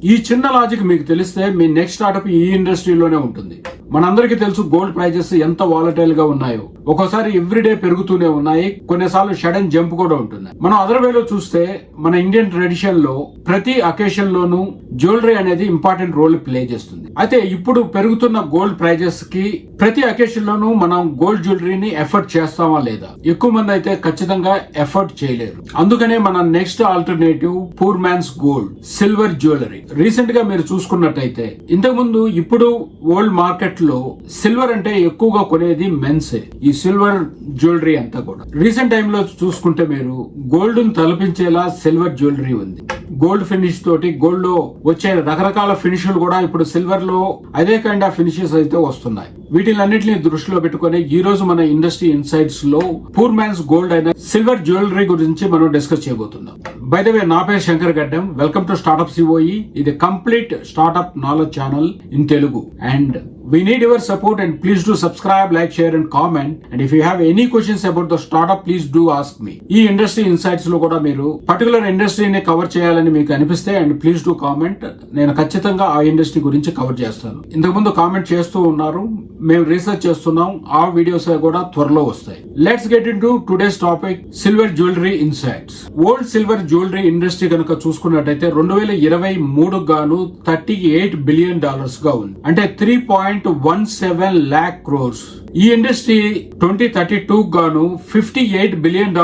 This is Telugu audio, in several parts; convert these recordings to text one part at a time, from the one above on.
ఈ చిన్న లాజిక్ మీకు తెలిస్తే మీ నెక్స్ట్ స్టార్ట్అప్ ఈ ఇండస్ట్రీలోనే ఉంటుంది. మనందరికీ తెలుసు గోల్డ్ ప్రైజెస్ ఎంత వాలటైల్ గా ఉన్నాయో. ఒక్కోసారి ఎవ్రీడే పెరుగుతూనే ఉన్నాయి, కొన్నిసార్లు సడన్ జంప్ కూడా ఉంటుంది. మనం అదర్ వేలో చూస్తే మన ఇండియన్ ట్రెడిషన్ లో ప్రతి అకేషన్ లోనూ జ్యువెలరీ అనేది ఇంపార్టెంట్ రోల్ ప్లే చేస్తుంది. అయితే ఇప్పుడు పెరుగుతున్న గోల్డ్ ప్రైజెస్ కి ప్రతి అకేషన్ లోనూ మనం గోల్డ్ జ్యువెలరీని ఎఫర్ట్ చేస్తామా లేదా? ఎక్కువ మంది అయితే ఖచ్చితంగా ఎఫర్ట్ చేయలేరు. అందుకనే మన next alternative poor man's gold silver jewellery. Recent గా మీరు చూసుకున్నట్టయితే ఇంతకు ముందు ఇప్పుడు వరల్డ్ మార్కెట్ లో సిల్వర్ అంటే ఎక్కువగా కొనేది మెన్సే. ఈ సిల్వర్ జ్యువెలరీ అంతా కూడా రీసెంట్ టైమ్ లో చూసుకుంటే మీరు గోల్డ్ ను తలపించేలా సిల్వర్ జ్యువెలరీ ఉంది. గోల్డ్ ఫినిష్ తోటి గోల్డ్ లో వచ్చే రకరకాల ఫినిష్లు కూడా ఇప్పుడు సిల్వర్ లో అదే కైండ్ ఆఫ్ ఫినిషెస్ అయితే వస్తున్నాయి. వీటిలన్నింటినీ దృష్టిలో పెట్టుకుని ఈ రోజు మన ఇండస్ట్రీ ఇన్సైట్స్ లో పూర్ మ్యాన్స్ గోల్డ్ అయిన సిల్వర్ జ్యువెలరీ గురించి మనం డిస్కస్ చేయబోతున్నాం. బై ద వే, నా పేరు Shankar Gaddam. Welcome to startup COE. ఇది complete startup knowledge channel in Telugu. And we need your support, and please do subscribe, like, share and comment. And if you have any questions about the startup, please do ask me. ఈ ఇండస్ట్రీ ఇన్సైట్స్ లో కూడా మీరు పర్టికులర్ ఇండస్ట్రీని కవర్ చేయాలని మీకు అనిపిస్తే అండ్ ప్లీజ్ డూ కామెంట్. నేను ఖచ్చితంగా ఆ ఇండస్ట్రీ గురించి కవర్ చేస్తాను. ఇంతకుముందు కామెంట్ చేస్తూ ఉన్నారు, మేము రీసెర్చ్ చేస్తున్నాం, ఆ వీడియోస్ కూడా త్వరలో వస్తాయి. Let's get in to today's topic, silver jewellery insights. World silver jewellery industry కనుక చూసుకున్నట్టయితే 2023 గాను $38 బిలియన్ గా ఉంది. అంటే 3.17 lakh crores. ఈ ఇండస్ట్రీ 2032 గాను $58 బిలియన్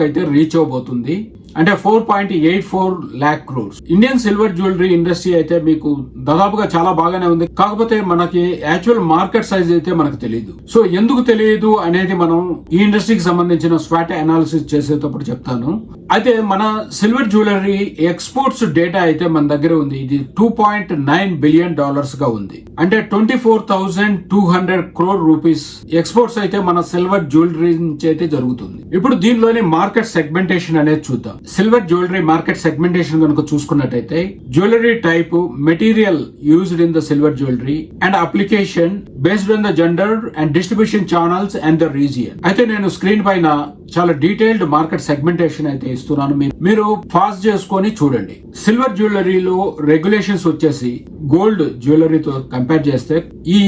అయితే రీచ్ అవబోతుంది. అంటే 4.84 lakh crores. Indian silver jewellery industry అయితే మీకు దాదాపుగా చాలా బాగానే ఉంది. కాకపోతే మనకి యాక్చువల్ మార్కెట్ సైజ్ అయితే మనకు తెలియదు. సో ఎందుకు తెలియదు అనేది మనం ఈ ఇండస్ట్రీకి సంబంధించిన స్వాట్ అనాలిసిస్ చేసేటప్పుడు చెప్తాను. అయితే మన సిల్వర్ జ్యువెలరీ ఎక్స్పోర్ట్స్ డేటా అయితే మన దగ్గర ఉంది. ఇది $2.9 బిలియన్ గా ఉంది. అంటే 24,200 crore రూపీస్ ఎక్స్పోర్ట్స్ అయితే మన సిల్వర్ జ్యువెలరీ నుంచి అయితే జరుగుతుంది. ఇప్పుడు దీనిలోని మార్కెట్ సెగ్మెంటేషన్ అనేది చూద్దాం. సిల్వర్ జ్యువెలరీ మార్కెట్ సెగ్మెంటేషన్ కనుక చూసుకున్నట్టయితే jewellery type, material used in the silver jewellery and application based on the gender and distribution channels and the region. అయితే నేను స్క్రీన్ పైన చాలా డీటెయిల్డ్ మార్కెట్ సెగ్మెంటేషన్ అయితే ఇస్తున్నాను, మీరు ఫాస్ట్ చేసుకొని చూడండి. సిల్వర్ జ్యువెలరీలో రెగ్యులేషన్స్ వచ్చేసి గోల్డ్ జ్యువెలరీతో కంపేర్ చేస్తే ఈ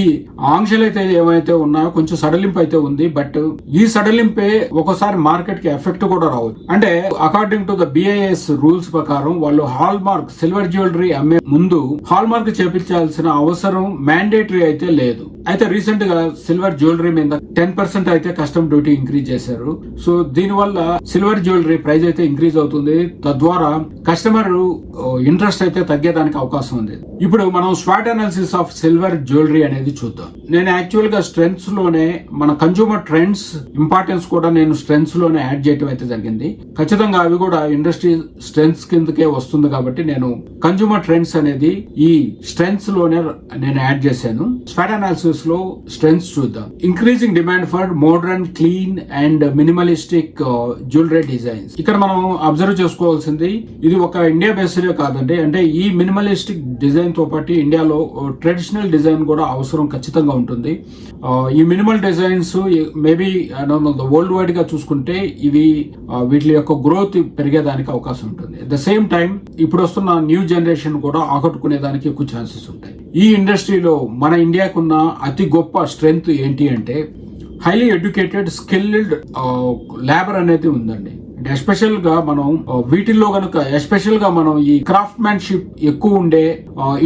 ఆంక్షలు అయితే ఏమైతే ఉన్నాయో కొంచెం సడలింపు అయితే ఉంది. బట్ ఈ సడలింపే ఒక్కోసారి మార్కెట్ కి ఎఫెక్ట్ కూడా రావచ్చు. అంటే according to the BIS rules ప్రకారం వాళ్ళు హాల్ మార్క్ సిల్వర్ జ్యువెలరీ అమ్మే ముందు హాల్ మార్క్ చేపించాల్సిన అవసరం మ్యాండేటరీ అయితే లేదు. అయితే రీసెంట్ గా సిల్వర్ జ్యువెలరీ మీద 10% అయితే కస్టమ్ డ్యూటీ ఇంక్రీజ్ చేశారు. సో దీని వల్ల సిల్వర్ జ్యువెలరీ ప్రైస్ అయితే ఇంక్రీజ్ అవుతుంది. తద్వారా కస్టమర్ ఇంట్రెస్ట్ అయితే తగ్గేదానికి అవకాశం ఉంది. ఇప్పుడు మనం swat analysis of silver jewellery అనేది చూద్దాం. నేను యాక్చువల్ గా స్ట్రెంగ్స్ లోనే మన కన్స్యూమర్ ట్రెండ్స్ ఇంపార్టెన్స్ కూడా నేను స్ట్రెంగ్స్ లోనే యాడ్ చేయడం అయితే జరిగింది. ఖచ్చితంగా అవి కూడా ఇండస్ట్రీ స్ట్రెంగ్స్ కిందకే వస్తుంది కాబట్టి నేను కన్స్యూమర్ ట్రెండ్స్ అనేది ఈ స్ట్రెంగ్స్ లోనే నేను యాడ్ చేశాను. స్వాట్ అనాలిసిస్ లో స్ట్రెంగ్స్ చూద్దాం. Increasing demand for modern, clean and minimalistic jewellery designs. ఇక్కడ మనం అబ్జర్వ్ చేసుకోవాల్సింది ఇది ఒక ఇండియా బేస్డ్ కాదండి. అంటే ఈ మినిమలిస్టిక్ డిజైన్ తో పాటు ఇండియాలో ట్రెడిషనల్ డిజైన్ కూడా అవసరం ఖచ్చితంగా ఉంటుంది. ఈ minimal designs maybe world wide గా చూసుకుంటే ఇవి వీటి యొక్క గ్రోత్ పెరిగేదానికి అవకాశం ఉంటుంది. అట్ ద సేమ్ టైం ఇప్పుడు వస్తున్న న్యూ జనరేషన్ కూడా ఆకట్టుకునేదానికి ఎక్కువ ఛాన్సెస్ ఉంటాయి. ఈ ఇండస్ట్రీలో మన ఇండియాకున్న అతి గొప్ప స్ట్రెంగ్త్ ఏంటి అంటే హైలీ ఎడ్యుకేటెడ్, స్కిల్డ్ లేబర్ అనేది ఉందండి. ఎస్పెషల్ గా మనం వీటిల్లో కనుక ఎస్పెషల్ గా మనం ఈ క్రాఫ్ట్ మ్యాన్షిప్ ఎక్కువ ఉండే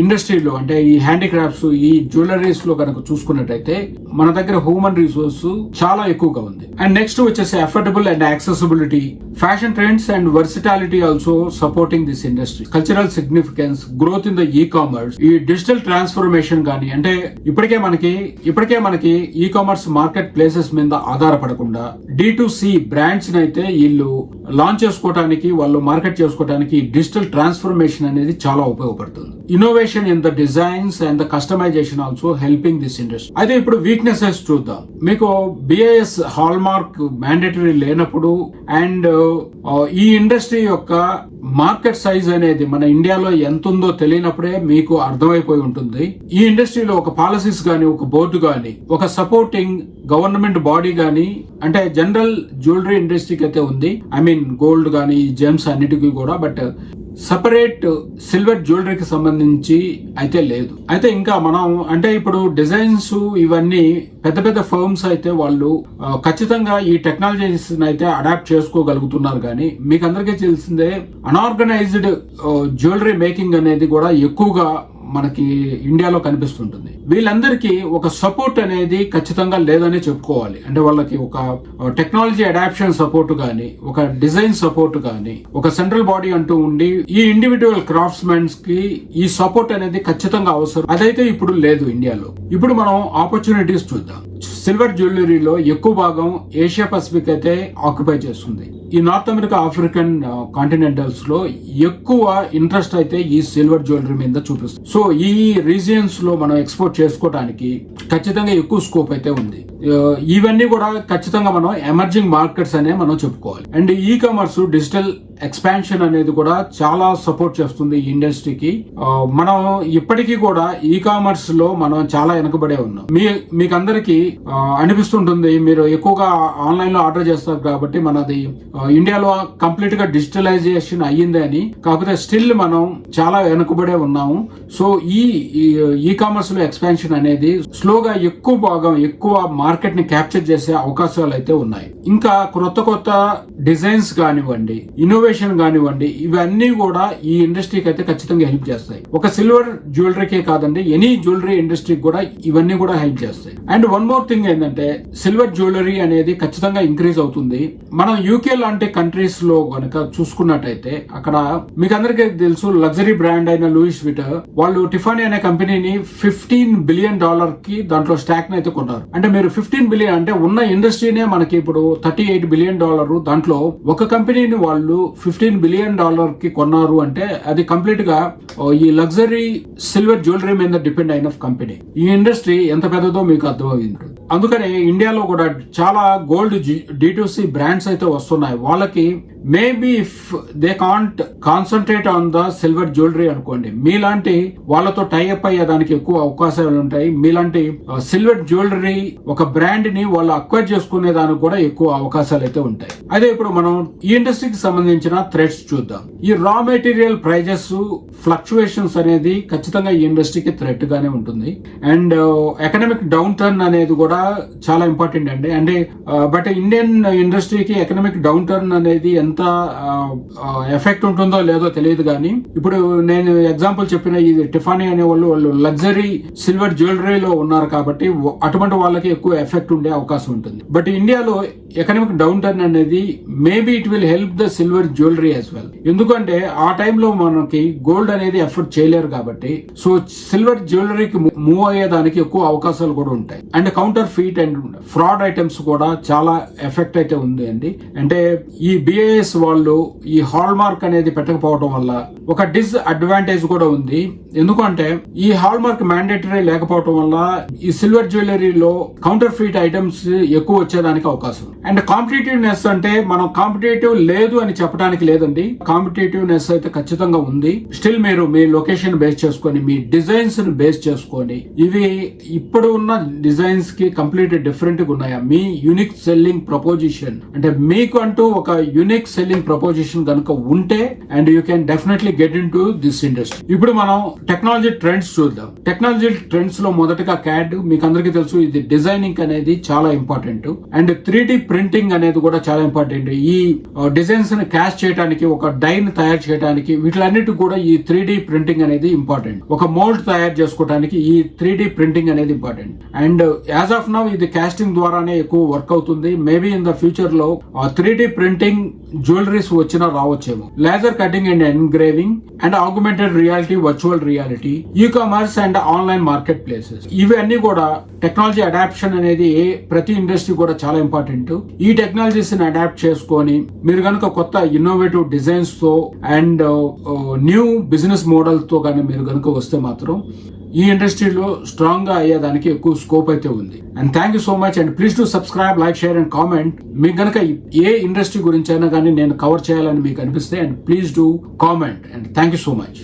ఇండస్ట్రీలో అంటే ఈ హ్యాండీక్రాఫ్ట్స్, ఈ జ్యువెలరీస్ లో కనుక చూసుకున్నట్టయితే మన దగ్గర హ్యూమన్ రిసోర్స్ చాలా ఎక్కువగా ఉంది. అండ్ నెక్స్ట్ వచ్చేసి affordable and accessibility, fashion trends and versatility also supporting this industry. Cultural significance, growth in the e commerce, ఈ డిజిటల్ ట్రాన్స్ఫర్మేషన్ గానీ, అంటే ఇప్పటికే మనకి ఈ కామర్స్ మార్కెట్ ప్లేసెస్ మీద ఆధారపడకుండా D2C బ్రాండ్స్ అయితే వీళ్ళు లాంచ్ చేసుకోవడానికి, వాళ్ళు మార్కెట్ చేసుకోవడానికి డిజిటల్ ట్రాన్స్ఫర్మేషన్ అనేది చాలా ఉపయోగపడుతుంది. Innovation in the designs and the customisation also helping this industry. అయితే ఇప్పుడు వీక్నెసెస్ చూద్దాం. మీకు BIS హాల్ మార్క్ మ్యాండేటరీ లేనప్పుడు అండ్ ఈ ఇండస్ట్రీ యొక్క మార్కెట్ సైజ్ అనేది మన ఇండియాలో ఎంత ఉందో తెలియనప్పుడే మీకు అర్థమైపోయి ఉంటుంది. ఈ ఇండస్ట్రీలో ఒక పాలసీస్ గానీ, ఒక బోర్డు గానీ, ఒక సపోర్టింగ్ గవర్నమెంట్ బాడీ గానీ, అంటే జనరల్ జ్యువెలరీ ఇండస్ట్రీకి అయితే ఉంది. ఐ మీన్ గోల్డ్ గానీ, జెమ్స్ అన్నిటికీ కూడా. బట్ సపరేట్ సిల్వర్ జ్యువెలరీకి సంబంధించి అయితే లేదు. అయితే ఇంకా మనం అంటే ఇప్పుడు డిజైన్స్ ఇవన్నీ పెద్ద పెద్ద ఫర్మ్స్ అయితే వాళ్ళు ఖచ్చితంగా ఈ టెక్నాలజీస్ అయితే అడాప్ట్ చేసుకోగలుగుతున్నారు. కానీ మీకు అందరికీ తెలిసిందే అన్ఆర్గనైజ్డ్ జ్యువెలరీ మేకింగ్ అనేది కూడా ఎక్కువగా మనకి ఇండియాలో కనిపిస్తుంటుంది. వీళ్ళందరికీ ఒక సపోర్ట్ అనేది ఖచ్చితంగా లేదని చెప్పుకోవాలి. అంటే వాళ్ళకి ఒక టెక్నాలజీ అడాప్షన్ సపోర్ట్ కానీ, ఒక డిజైన్ సపోర్ట్ కానీ, ఒక సెంట్రల్ బాడీ అంటూ ఉండి ఈ ఇండివిజువల్ క్రాఫ్ట్స్ మెన్స్ కి ఈ సపోర్ట్ అనేది ఖచ్చితంగా అవసరం. అదైతే ఇప్పుడు లేదు ఇండియాలో. ఇప్పుడు మనం ఆపర్చునిటీస్ చూద్దాం. సిల్వర్ జ్యువెలరీలో ఎక్కువ భాగం ఏషియా పసిఫిక్ అయితే ఆక్యుపై చేస్తుంది. ఈ నార్త్ అమెరికా, ఆఫ్రికన్ కాంటినెంటల్స్ లో ఎక్కువ ఇంట్రెస్ట్ అయితే ఈ సిల్వర్ జ్యువెలరీ మీద చూపిస్తుంది. సో ఈ రీజియన్స్ లో మనం ఎక్స్పోర్ట్ చేసుకోవడానికి ఖచ్చితంగా ఎక్కువ స్కోప్ అయితే ఉంది. ఇవన్నీ కూడా ఖచ్చితంగా మనం ఎమర్జింగ్ మార్కెట్స్ అనే మనం చెప్పుకోవాలి. And e commerce, digital expansion అనేది కూడా చాలా సపోర్ట్ చేస్తుంది ఈ ఇండస్ట్రీకి. మనం ఇప్పటికీ కూడా ఈ కామర్స్ లో మనం చాలా వెనుకబడే ఉన్నాం. మీకు అందరికి అనిపిస్తుంటుంది మీరు ఎక్కువగా ఆన్లైన్ లో ఆర్డర్ చేస్తారు కాబట్టి మనది ఇండియాలో కంప్లీట్ గా డిజిటలైజేషన్ అయ్యింది అని. కాకపోతే స్టిల్ మనం చాలా వెనుకబడే ఉన్నాము. సో ఈ కామర్స్ లో ఎక్స్పాన్షన్ అనేది స్లోగా ఎక్కువ భాగం, ఎక్కువ మార్కెట్ ని క్యాప్చర్ చేసే అవకాశాలు అయితే ఉన్నాయి. ఇంకా కొత్త డిజైన్స్ కానివ్వండి, ఇన్నోవేషన్ కానివ్వండి, ఇవన్నీ కూడా ఈ ఇండస్ట్రీకి అయితే ఖచ్చితంగా హెల్ప్ చేస్తాయి. ఒక సిల్వర్ జ్యువెలరీకే కాదండి, ఎనీ జ్యువెలరీ ఇండస్ట్రీకి కూడా ఇవన్నీ కూడా హెల్ప్ చేస్తాయి. అండ్ వన్ మోర్ థింగ్ ఏంటంటే సిల్వర్ జ్యువెలరీ అనేది ఖచ్చితంగా ఇంక్రీజ్ అవుతుంది. మనం యూకే లాంటి కంట్రీస్ లో కనుక చూసుకున్నట్టయితే అక్కడ మీకు అందరికీ తెలుసు లగ్జరీ బ్రాండ్ అయిన లూయిస్ విటర్ వాళ్ళు టిఫానీ అనే కంపెనీని $15 బిలియన్ కి దాంట్లో స్టాక్ అయితే కొన్నారు. అంటే మీరు 15 బిలియన్ అంటే ఉన్న ఇండస్ట్రీనే మనకి ఇప్పుడు $38 బిలియన్. దాంట్లో ఒక కంపెనీని వాళ్ళు $15 బిలియన్ కి కొన్నారు అంటే అది కంప్లీట్ గా ఈ లగ్జరీ సిల్వర్ జ్యువెలరీ మీద డిపెండ్ అయిన కంపెనీ. ఈ ఇండస్ట్రీ ఎంత పెద్దదో మీకు అర్థమైంది. అందుకనే ఇండియాలో కూడా చాలా గోల్డ్ D2C బ్రాండ్స్ అయితే వస్తున్నాయి. వాళ్ళకి maybe if they can't concentrate on the silver jewellery అనుకోండి, మీలాంటి వాళ్ళతో టైఅప్ అయ్యేదానికి ఎక్కువ అవకాశాలు ఉంటాయి. మీలాంటి సిల్వర్ జ్యువెలరీ ఒక బ్రాండ్ ని వాళ్ళు అక్వైర్ చేసుకునే దానికి కూడా ఎక్కువ అవకాశాలు అయితే ఉంటాయి. అదే ఇప్పుడు మనం ఈ ఇండస్ట్రీకి సంబంధించిన థ్రెడ్స్ చూద్దాం. ఈ రా మెటీరియల్ ప్రైజెస్ ఫ్లక్చువేషన్స్ అనేది ఖచ్చితంగా ఈ ఇండస్ట్రీకి థ్రెట్ గానే ఉంటుంది. అండ్ ఎకనామిక్ డౌన్ టర్న్ అనేది కూడా చాలా ఇంపార్టెంట్ అండి. అంటే బట్ ఇండియన్ ఇండస్ట్రీకి ఎకనామిక్ డౌన్ టర్న్ అనేది ఎంత ఎఫెక్ట్ ఉంటుందో లేదో తెలియదు. కానీ ఇప్పుడు నేను ఎగ్జాంపుల్ చెప్పిన ఈ టిఫానీ అనే వాళ్ళు లగ్జరీ సిల్వర్ జ్యువెలరీలో ఉన్నారు కాబట్టి అటువంటి వాళ్ళకి ఎక్కువ ఎఫెక్ట్ ఉండే అవకాశం ఉంటుంది. బట్ ఇండియాలో ఎకనామిక్ డౌన్ టర్న్ అనేది maybe it will help the silver jewellery as well. ఎందుకంటే ఆ టైంలో మనకి గోల్డ్ అనేది ఎఫర్ట్ చేయలేరు కాబట్టి సో సిల్వర్ జ్యువెలరీకి మూవ్ అయ్యేదానికి ఎక్కువ అవకాశాలు కూడా ఉంటాయి. And counter feet and fraud items కూడా చాలా ఎఫెక్ట్ అయితే ఉంది అండి. అంటే ఈ BIS వాళ్ళు ఈ హాల్ మార్క్ అనేది పెట్టకపోవడం వల్ల ఒక డిస్అడ్వాంటేజ్ కూడా ఉంది. ఎందుకంటే ఈ హాల్ మార్క్ మ్యాండేటరీ లేకపోవడం వల్ల ఈ సిల్వర్ జ్యువెలరీలో కౌంటర్ ఫీట్ ఐటమ్స్ ఎక్కువ వచ్చేదానికి అవకాశం. అండ్ కాంపిటేటివ్నెస్ అంటే మనం కాంపిటేటివ్ లేదు అని చెప్పడానికి లేదండి, కాంపిటేటివ్నెస్ అయితే ఖచ్చితంగా ఉంది. స్టిల్ మీరు మీ లొకేషన్ బేస్ చేసుకొని, మీ డిజైన్స్ ని బేస్ చేసుకొని, ఇవి ఇప్పుడు ఉన్న డిజైన్స్ కి కంప్లీట్ డిఫరెంట్ గా ఉన్నాయా, మీ యూనిక్ సెల్లింగ్ ప్రపోజిషన్ అంటే మీకు అంటూ ఒక యూనిక్ సెల్లింగ్ ప్రపోజిషన్ కనుక ఉంటే and you can definitely get in to this industry. ఇప్పుడు మనం టెక్నాలజీ ట్రెండ్స్ చూద్దాం. టెక్నాలజీ ట్రెండ్స్ లో మొదటగా CAD, మీకు అందరికీ తెలుసు ఇది డిజైనింగ్ అనేది చాలా ఇంపార్టెంట్. అండ్ 3D ప్రింటింగ్ అనేది కూడా చాలా ఇంపార్టెంట్. ఈ డిజైన్స్ ని క్యాష్ చేయడానికి, ఒక డైన్ తయారు చేయడానికి, వీటిలన్నిటి కూడా ఈ 3D ప్రింటింగ్ అనేది ఇంపార్టెంట్. ఒక మోల్డ్ తయారు చేసుకోవడానికి ఈ 3D ప్రింటింగ్ అనేది important. And as of now ఇది కాస్టింగ్ ద్వారానే ఎక్కువ వర్క్ అవుతుంది. మేబీ ఇన్ ద ఫ్యూచర్ లో 3D ప్రింటింగ్ జ్యువెలరీస్ వచ్చినా రావచ్చేమో. Laser cutting and engraving and augmented reality, virtual reality, e commerce and online market places, ఇవన్నీ కూడా టెక్నాలజీ అడాప్షన్ అనేది ప్రతి ఇండస్ట్రీ కూడా చాలా ఇంపార్టెంట్. ఈ టెక్నాలజీస్ ని అడాప్ట్ చేసుకొని మీరు కనుక కొత్త ఇన్నోవేటివ్ డిజైన్స్ తో అండ్ న్యూ బిజినెస్ మోడల్ తో కానీ మీరు కనుక వస్తే మాత్రం ఈ ఇండస్ట్రీలో స్ట్రాంగ్ గా అయ్యేదానికి ఎక్కువ స్కోప్ అయితే ఉంది. And thank you so much. And please to subscribe, like, share and comment. మీకు కనుక ఏ ఇండస్ట్రీ గురించి అయినా కానీ నేను కవర్ చేయాలని మీకు అనిపిస్తే and please do comment. And thank you so much.